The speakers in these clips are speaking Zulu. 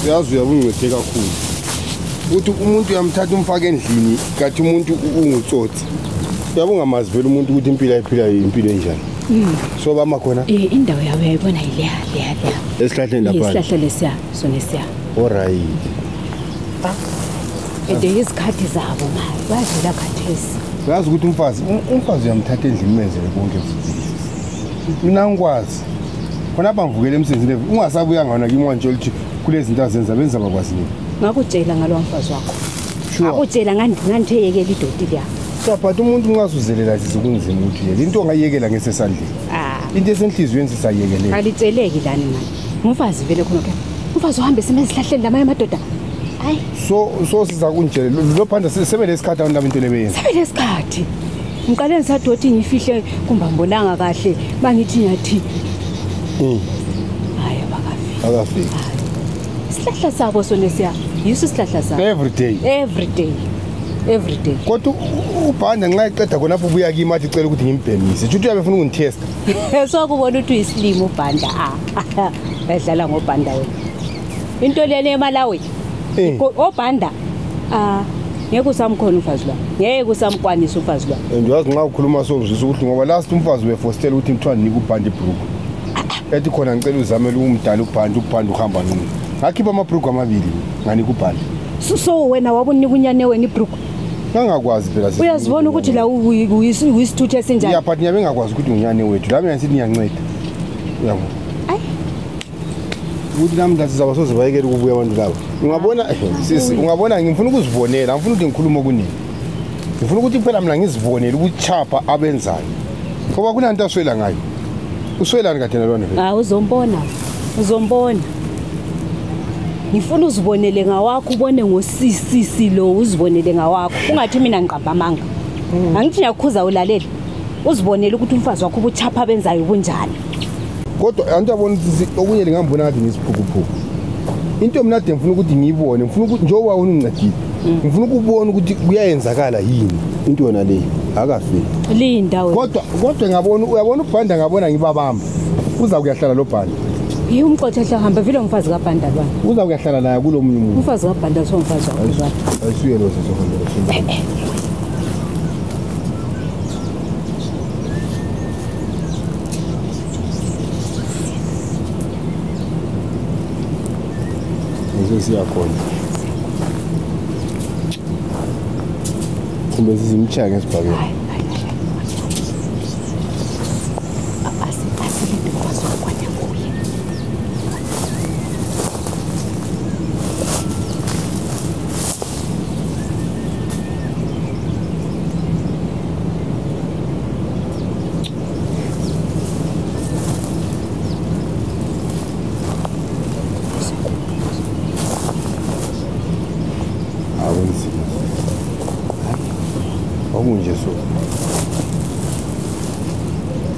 yazi uyabungithe kakhulu uthi umuntu uyamthatha umfake endlini kathi umuntu ungutsotsi uyabungamazi vele umuntu ukuthi impilo ayiphila impilo enjani so bama khona indawo yabo yayibona ile esihlahleni lapha isihlahla lesiya sona siya alright izikhathi zabo manje badlula khathesi yazi ukuthi umfazi uyamthatha endlini menzele konke mina ngikwazi khona bangivukele emsebenzini ungasabuya ngana kimwanje olithi kulezi zinto azenza benza bakwazi nini ngakutshela ngalo mfazi wakho akutshela nganditheyekela idoti yakho so but umuntu ungazuzelela sizokunzima ukuthi into ongayekela ngesesandleni into esenhlizweni sisayekelela alitsheleki lani manje umfazi vele khona ke umfazi uhambe semezihlahleni lamanye amadoda hayi so siza kunjele lo phanda sebe lesikhathi abantu into lebeyenza sebe lesikhathi ngiqale ngisadoti ngifihle kumbambonanga kahle bangithi nyathi hayi akafika isihlahla sabo sona siya yiso isihlahla sabo every day kodwa ubhanda nxa iqeda khona apho ubuya kimi athi cela ukuthi ngimbhemise uthi uyabefuna ungithesta so kubona ukuthi uyislimo ubhanda edlala ngobhanda wena into lene eMalawi obhanda ngeke usamkhona umfazi la ngeke usamkwanisa umfazi la ngiyazi nxa ukhuluma sozwisa ukuthi ngoba last umfazi wefostela ukuthi mthwana nika ubhanda ibhuku ethi khona ngicela uzamele umdala ubhanda uhamba nini ngakhipha amabhuku amabili nganika ubhanda so wena wabunika unyane wena ibhuku ngangakwazi phela uyazibona ukuthi la uyisithuthe esinjani but nyabe ngakwazi ukuthi unyane wethu la mina sithi ngiyanceda uyabo ukuthi nami sizaba soze bayekela ukubuya abantu labo ungabona sisi ungabona ngifuna ukuzibonela ngifuna ukuthi ngikhuluma kunini ngifuna ukuthi phela mina ngizibonele ukuchapha abenzayo ngoba kunanto aswela ngayo uswelani kathena lona uzombona ngifuna uzibonele ngawakho ubone ngosisisi lo uzibonele ngawakho ungathi mina ngiqamba amanga angithi ngiyakhuza ulalela uzibonele ukuthi umfazi wakho ubuchapha abenzayo bunjani kodwa antu yabona ukuthi okunye lingambona ngathi ngisiphukuphuku into mina ngifuna ukuthi ngiyibone ngifuna ukuthi njengoba ungincedile ngifuna ukubona ukuthi kuyayenzakala yini into yona le akafiki lindawo kodwa ngabona uyabona ubhanda ngabona ngibabamba uza kuyahlala lo bhanda umqotha hamba vile umfazi kaBhanda lwana uza kuyahlala naye kulomunye umuntu umfazi kaBhanda so umfazi wakho ayisuye lo sesohamba siyakhona kumbe sizimchaya ngesibhakeni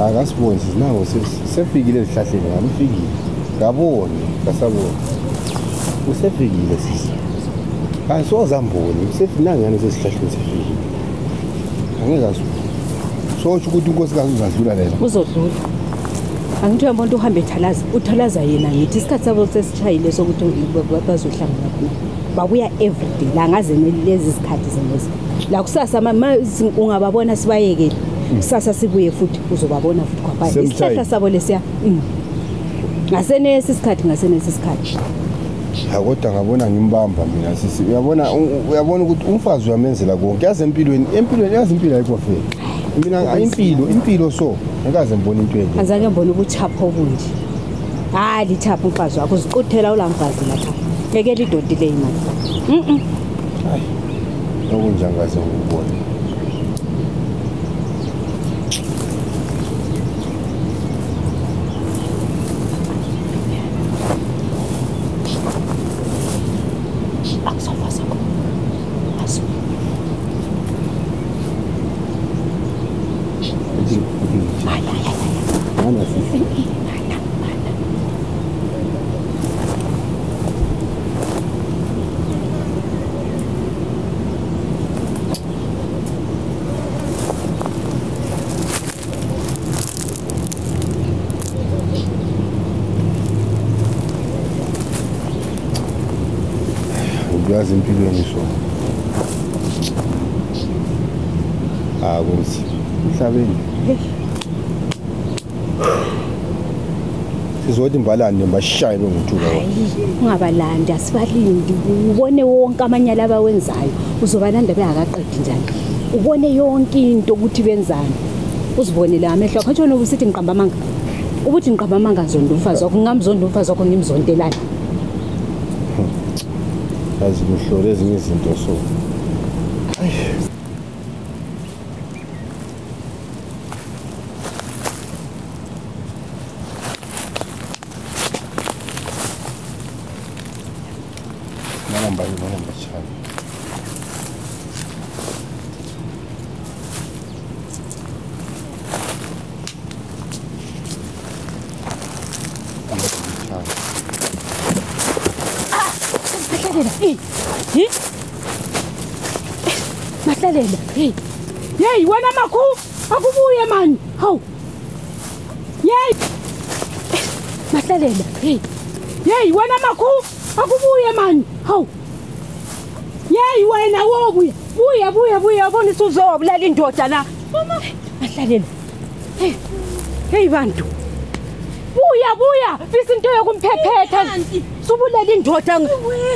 akasiboni sinango sefikile esihlahleni ngami ufikile ngabona ngasabona usefikile sisi ayisozamboni usefinangani sesihlahleni sefikile angeke asu sotsho ukuthi unkosikazi uzadlula lela uzodlula angithi uyabona uhambe uthalaza yena ngithi isikhathi sabo sesishayile sokuthi bazohlangana khona babuya everyday la ngaze lezi zikhathi zenezi la kusasa ungababona sibayekele kusasa sibuye futhi uzobabona futhi kwaphela isihlahla sabo lesiya ngasenesi isikhathi kodwa ngabona ngimbamba mina sisi uyabona ukuthi umfazi uyamenzela konke yazi empilweni yazi impilo ayikho fela mina impilo so ngikaze ngibona into enje azake ngibona ubuchapho obunje lithapha umfazi wakho uziquthela ulamfazi lapha ngekela idodi le imali hayi nokunjangaze ukubona izinto yazi empilweni so. Kunzi emhlabeni. Sizothi imbalane bashaye ngomthuka wona. Ungabalandi asibalindi ubone wonke amanyala abawenzayo uzobalanda bengakaqedi njani. Ubone yonke into ukuthi benzani. Uzibonele amehlo akho tshona ubusithi ngiqamba amanga. Ubuthi ngiqamba amanga nzondo umfazi wakho ngamzondo umfazi wakho ngimzondelana. Yazi uhlole ezinye izinto so. Mahlalela, hey, wena makhu, akubuye man. Hawu. Hey. Mahlalela, hey, wena makhu, akubuye man. Hawu. Hey, wena wobuya. Buya, bona usuzobulala indoda la. Mama, Mahlalela. Hey bantu. Buya, izinto yokumphephetha. Subulala indoda.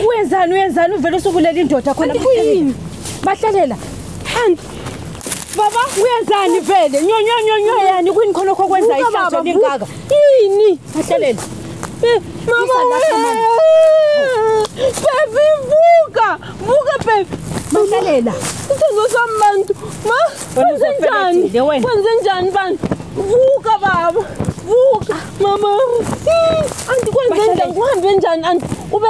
Wenzani uvela usubulala indoda khona. Mahlalela. Baba uyenzani vele? Nyonyo yani kwini khona kokwenza ihlazo lengaka. Yini? Mahlalela. Mama. Baby vuka baby. Mahlalela. Isenzo sabantu. Kwenzenjani bantu? Vuka baba. Vuka mama. Anti kwenzenjani? Kuhambe njani anti? Ube